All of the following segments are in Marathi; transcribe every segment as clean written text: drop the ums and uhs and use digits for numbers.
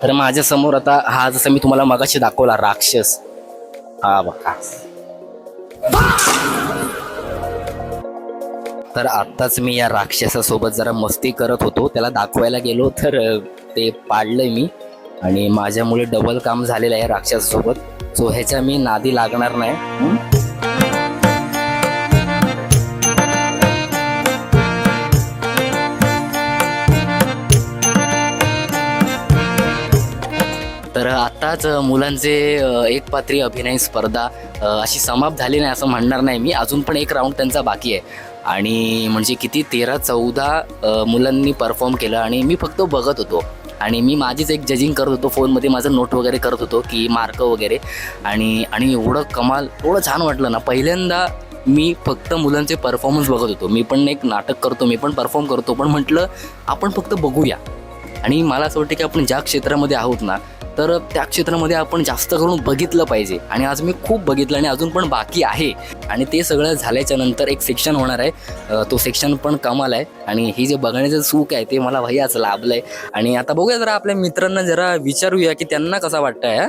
तर माझ्या समोर आता हा जसं मी तुम्हाला मगाशी दाखवला राक्षस, हा बघा. तर आत्ताच मी या राक्षसासोबत जरा मस्ती करत होतो, त्याला दाखवायला गेलो तर ते पाडलंय मी आणि माझ्यामुळे डबल काम झालेलं आहे राक्षसासोबत. सो ह्याच्या मी नादी लागणार नाही. तर आत्ताच मुलांचे एक पात्री अभिनय स्पर्धा अशी समाप्त झाली नाही असं म्हणणार नाही मी. अजून पण एक राऊंड त्यांचा बाकी आहे आणि म्हणजे किती 13-14 मुलांनी परफॉर्म केलं आणि मी फक्त बघत होतो आणि मी माझीच एक जजिंग करत होतो. फोनमध्ये माझं नोट वगैरे करत होतो की मार्क वगैरे आणि एवढं कमाल, एवढं छान वाटलं ना. पहिल्यांदा मी फक्त मुलांचे परफॉर्मन्स बघत होतो. मी पण एक नाटक करतो, मी पण परफॉर्म करतो, पण म्हटलं आपण फक्त बघूया. आणि मला असं वाटतं की आपण ज्या क्षेत्रामध्ये आहोत ना, तर त्या क्षेत्रामध्ये आपण जास्त करून बघितलं पाहिजे. आणि आज मी खूप बघितलं आणि अजून पण बाकी आहे. आणि ते सगळं झाल्याच्या नंतर एक सेक्शन होणार आहे, तो सेक्शन पण कमाल आहे. आणि हे जे बघण्याचं सुख आहे ते मला भैयाच लाभलं आहे. आणि आता बघूया जरा आपल्या मित्रांना जरा विचारूया की त्यांना कसा वाटतंय.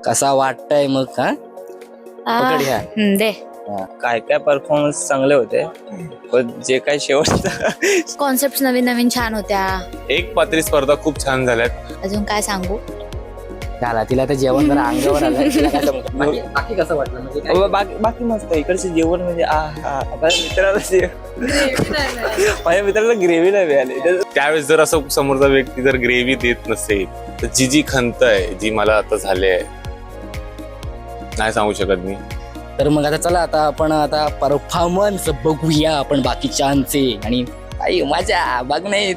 कसा वाटतंय मग? पकड ह्या. दे. काय काय परफॉर्मन्स चांगले होते, पण जे काय शेवटचं कॉन्सेप्ट नवीन नवीन छान होत्या. एक पात्री स्पर्धा खूप छान झाल्यात. अजून काय सांगू, झाला तिला तर जेवण जरा अंगावर आलं. तिला काय समजलं? बाकी कसं वाटलं म्हणजे काय? बाकी मस्त. इकडचे जेवण म्हणजे माझ्या मित्राला ग्रेव्ही नाही मिळाली. त्यावेळेस जर असं समोरचा व्यक्ती जर ग्रेव्ही देत नसेल तर जी खंत आहे जी मला आता झाली आहे नाही सांगू शकत मी. तर मग आता चला आपण आता परफॉर्मन्स बघूया आपण बाकीच्यांचे. आणि आई माझ्या बघणे.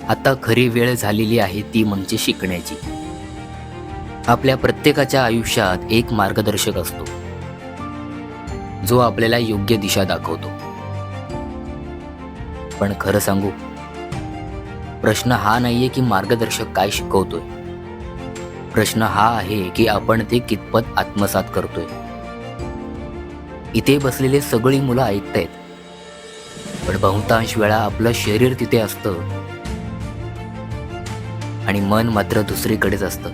आता खरी वेळ झालेली आहे ती म्हणजे शिकण्याची. आपल्या प्रत्येकाच्या आयुष्यात एक मार्गदर्शक असतो जो आपल्याला योग्य दिशा दाखवतो. पण खरं सांगू, प्रश्न हा नाहीये की मार्गदर्शक काय शिकवतोय. प्रश्न हा आहे की आपण ते कितपत आत्मसात करतोय. इथे बसलेले सगळी मुलं ऐकतायत, पण बहुतांश वेळा आपलं शरीर तिथे असतं आणि मन मात्र दुसरीकडेच असतं.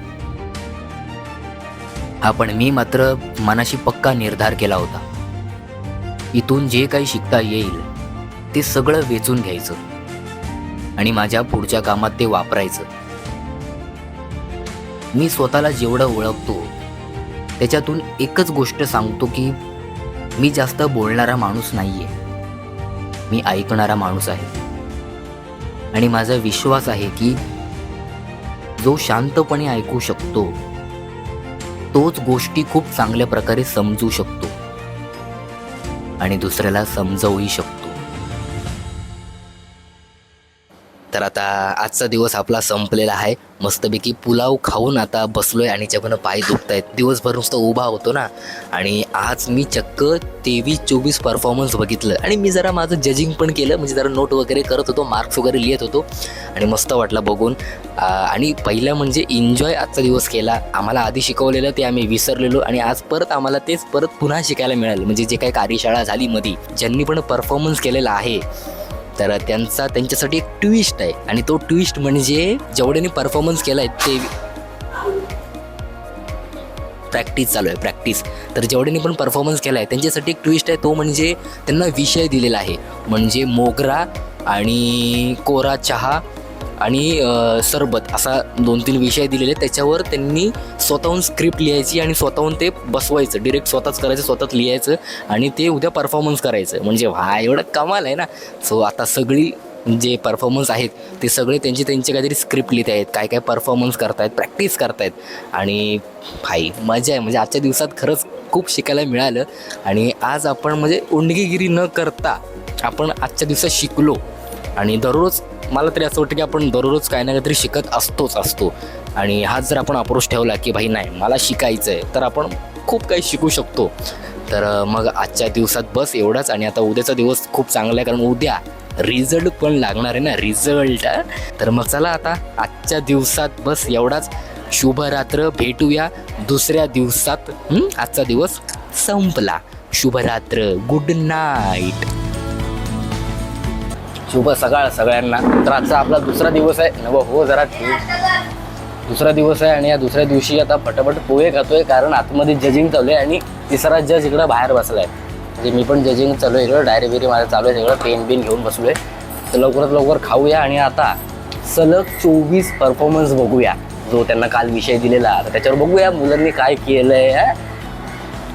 आपण मी मात्र मनाशी पक्का निर्धार केला होता, इथून जे काही शिकता येईल ते सगळं वेचून घ्यायचं आणि माझ्या पुढच्या कामात ते वापरायचं. मी स्वतःला जेवढं ओळखतो त्याच्यातून एकच गोष्ट सांगतो की मी जास्त बोलणारा माणूस नाहीये, मी ऐकणारा माणूस आहे. आणि माझा विश्वास आहे की जो शांतपणे ऐकू शकतो तोच गोष्टी खूप चांगल्या प्रकारे समजू शकतो आणि दुसऱ्याला समजवूही शकतो. तर आता आजचा दिवस आपला संपलेला आहे. मस्तपैकी पुलाव खाऊन आता बसलोय आणि जेव्हा पाय दुखतायत. दिवसभर नुसतं उभा होतो ना. आणि आज मी चक्क 23-24 परफॉर्मन्स बघितलं आणि मी जरा माझं जजिंग पण केलं. म्हणजे जरा नोट वगैरे करत होतो, मार्क्स वगैरे लिहित होतो आणि मस्त वाटलं बघून. आणि पहिलं म्हणजे एन्जॉय आजचा दिवस केला. आम्हाला आधी शिकवलेलं ते आम्ही विसरलेलो आणि आज परत आम्हाला तेच पुन्हा शिकायला मिळालं. म्हणजे जे काही कार्यशाळा झाली मध्ये, ज्यांनी पण परफॉर्मन्स केलेला आहे तर त्यांच्यासाठी एक ट्विस्ट आहे. आणि तो ट्विस्ट म्हणजे जेवढ्यांनी परफॉर्मन्स केला आहे ते प्रॅक्टिस चालू आहे, प्रॅक्टिस. तर जेवढ्यांनी पण परफॉर्मन्स केला आहे त्यांच्यासाठी एक ट्विस्ट आहे. तो म्हणजे त्यांना विषय दिलेला आहे, म्हणजे मोगरा आणि कोरा चहा आणि सरबत असा 2-3 विषय दिलेले. त्याच्यावर त्यांनी स्वतःहून स्क्रिप्ट लिहायची आणि स्वतःहून ते बसवायचं, डिरेक्ट स्वतःच करायचं, स्वतःच लिहायचं आणि ते उद्या परफॉर्मन्स करायचं. म्हणजे एवढं कमाल आहे ना. सो आता सगळी जे परफॉर्मन्स आहेत ते सगळे त्यांचे काहीतरी स्क्रिप्ट लिहित आहेत, काय काय परफॉर्मन्स करतायत, प्रॅक्टिस करतायत. आणि मजा आहे. म्हणजे आजच्या दिवसात खरंच खूप शिकायला मिळालं. आणि आज आपण म्हणजे उंडगीगिरी न करता आपण आजच्या दिवसात शिकलो. आणि दररोज मला तरी असं वाटतं की आपण दररोज काही ना काहीतरी शिकत असतो. आणि हाच जर आपण अप्रोच ठेवला की भाई नाही मला शिकायचं आहे, तर आपण खूप काही शिकू शकतो. तर मग आजच्या दिवसात बस एवढाच. आणि आता उद्याचा दिवस खूप चांगला आहे, कारण उद्या रिझल्ट पण लागणार आहे ना, रिझल्ट. तर मग चला आता आजच्या दिवसात बस एवढाच. शुभरात्र. भेटूया दुसऱ्या दिवसात. आजचा दिवस संपला. शुभरात्र. Good night. शुभ सकाळ सगळ्यांना. तर आजचा आपला दुसरा दिवस आहे नव हो जरा दुसरा दिवस आहे आणि या दुसऱ्या दिवशी आता पटापट पोहे खातोय कारण आतमध्ये जजिंग चालू आहे आणि तिसरा जज इकडं बाहेर बसलाय. म्हणजे मी पण जजिंग चालू आहे इकडं, डायरी बिरी माझं चालू आहे सगळं, पेन बिन घेऊन बसलोय. तर लवकरात लवकर खाऊया आणि आता सलग 24 परफॉर्मन्स बघूया जो त्यांना काल विषय दिलेला. तर त्याच्यावर बघूया मुलांनी काय केलंय.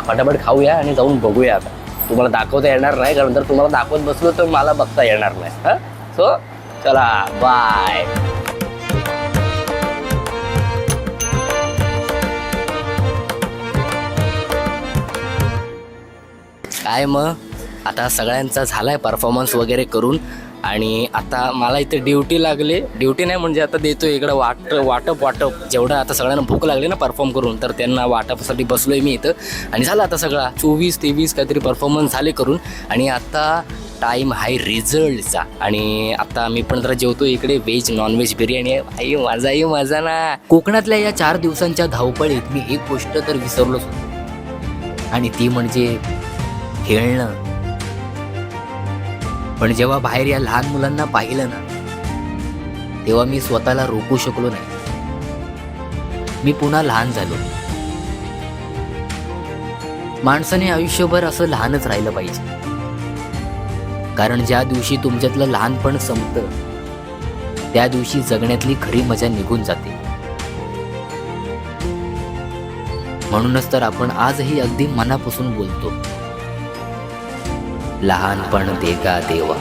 फटाफट खाऊया आणि जाऊन बघूया. आता तुम्हाला दाखवता येणार नाही कारण जर तुम्हाला दाखवत बसलो तर मला बघता येणार नाही. हां सो चला बाय. काय मग आता सगळ्यांचा झालाय परफॉर्मन्स वगैरे करून आणि आता मला इथे ड्युटी लागली. ड्युटी नाही म्हणजे आता देतो इकडं वाटप जेवढं आता सगळ्यांना भूक लागली ना परफॉर्म करून तर त्यांना वाटपासाठी बसलोय मी इथं. आणि झालं आता सगळा 24-23 काहीतरी परफॉर्मन्स झाले करून आणि आता टाईम आहे रिझल्टचा. आणि आता मी पण जरा जेवतो इकडे व्हेज नॉनव्हेज बिर्याणी आहे. आई माझा ना. कोकणातल्या या 4 दिवसांच्या धावपळीत मी एक गोष्ट तर विसरलोच होतो आणि ती म्हणजे खेळणं. पण जेव्हा बाहेर या लहान मुलांना पाहिलं ना तेव्हा मी स्वतःला रोखू शकलो नाही. मी पुन्हा लहान झालो. माणसाने आयुष्यभर असं लहानच राहिलं पाहिजे कारण ज्या दिवशी तुमच्यातलं लहानपण संपतं त्या दिवशी जगण्यातली खरी मजा निघून जाते. म्हणूनच तर आपण आजही अगदी मनापासून बोलतो लहानपण देगा देवा.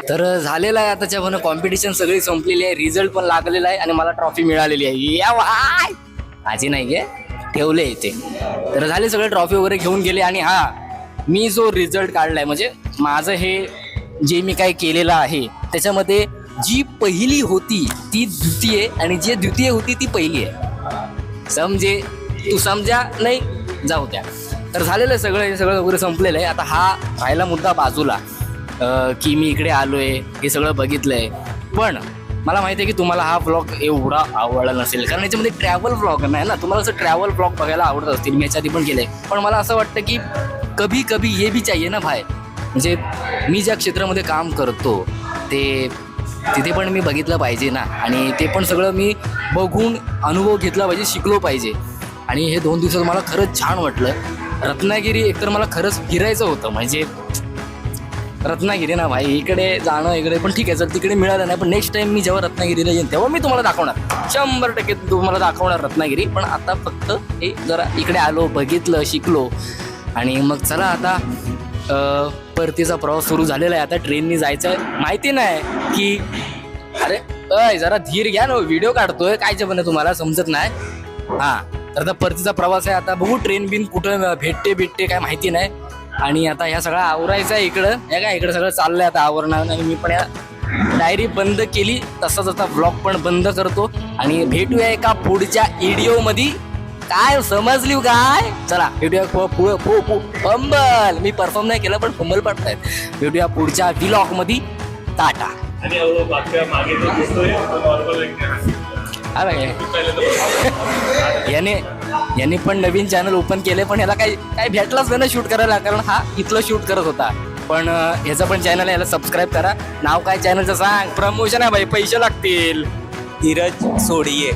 तर झालेलं आहे आताच्या पण कॉम्पिटिशन सगळी संपलेली आहे. रिझल्ट पण लागलेला आहे आणि मला ट्रॉफी मिळालेली आहे. या वाय आजी नाही गे ठेवले इथे. तर झाले सगळे ट्रॉफी वगैरे घेऊन गेले आणि हा मी जो रिझल्ट काढलाय म्हणजे माझं हे जे मी काय केलेलं आहे त्याच्यामध्ये जी पहिली होती ती द्वितीय आणि जी द्वितीय होती ती पहिली आहे. समजे तू समजा नाही जाऊ द्या. तर झालेलं सगळं हे सगळं वगैरे संपलेलं आहे. आता हा राहिला मुद्दा बाजूला की मी इकडे आलोय हे सगळं बघितलंय. पण मला माहिती आहे की तुम्हाला हा व्लॉग एवढा आवडला नसेल कारण याच्यामध्ये ट्रॅव्हल व्लॉग नाही ना. तुम्हाला असं ट्रॅव्हल व्लॉग बघायला आवडत असतील. मी याच्या आधी पण केलंय. पण मला असं वाटतं की कभी कभी ये भी चाहिए ना भाई. म्हणजे मी ज्या क्षेत्रामध्ये काम करतो ते तिथे पण मी बघितलं पाहिजे ना आणि ते पण सगळं मी बघून अनुभव घेतला पाहिजे, शिकलो पाहिजे. आणि हे 2 दिवसात मला खरंच छान वाटलं. रत्नागिरी एकतर मला खरंच फिरायचं होतं म्हणजे रत्नागिरी ना भाई इकडे जाणं इकडे पण ठीक आहे जर तिकडे मिळालं नाही पण नेक्स्ट टाइम मी जेव्हा रत्नागिरीला येईन तेव्हा मी तुम्हाला दाखवणार 100% तुम्हाला दाखवणार रत्नागिरी. पण आता फक्त हे जरा इकडे आलो बघितलं शिकलो आणि मग चला आता परतीचा प्रवास सुरू झालेला आहे. आता ट्रेननी जायचं आहे. माहिती नाही की अरे जरा धीर घ्या ना व्हिडिओ काढतोय कायचे पण तुम्हाला समजत नाही. हां तर आता परतीचा प्रवास आहे. आता बघू ट्रेन बिन कुठं भेटते काय माहिती नाही. आणि आता ह्या सगळं आवरायचं आहे इकडं हे काय इकडं सगळं चाललंय आता आवरणार. आणि मी पण या डायरी बंद केली तसंच आता व्लॉग पण बंद करतो आणि भेटूया एका पुढच्या व्हिडिओमध्ये. काय समजली काय. चला भेटूया फंबल मी परफॉर्म नाही केलं पण फंबल पडतायत. भेटूया पुढच्या व्लॉग मध्ये. टाटा. याने पण नवीन चॅनल ओपन केले पण ह्याला काही भेटलाच नाही ना शूट करायला कारण हा इथलं शूट करत होता. पण ह्याचं पण चॅनल आहे याला सबस्क्राईब करा. नाव काय चॅनलचं सांग. प्रमोशन आहे भाई पैसे लागतील. धीरज सोडिये.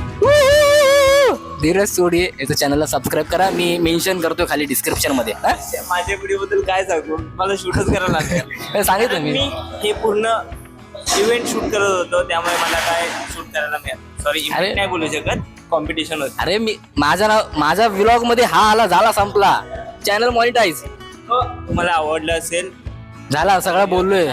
धीरज सोडिये याचं चॅनलला सबस्क्राईब करा. मी मेन्शन करतो खाली डिस्क्रिप्शन मध्ये. माझ्या व्हिडिओ बद्दल काय सांगू मला शूटच करायला लागेल. सांगितलं मी हे पूर्ण इव्हेंट शूट करत होतो त्यामुळे मला काय शूट करायला मिळालं. सॉरी इव्हेंट नाही बोलू शकत कॉम्पिटिशन होतं. अरे मी माझ्या व्लॉग मध्ये हा आला झाला संपला चॅनल मॉनिटाईज. तुम्हाला आवडलं असेल झाला सगळं बोललोय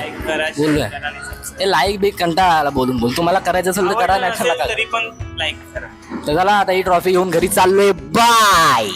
ते लाईक बिक कंटाळा आला बोलून तुम्हाला करायचं असेल तर करा नाही तरी पण लाईक करा. तर झाला आता ही ट्रॉफी घेऊन घरी चाललोय. बाय.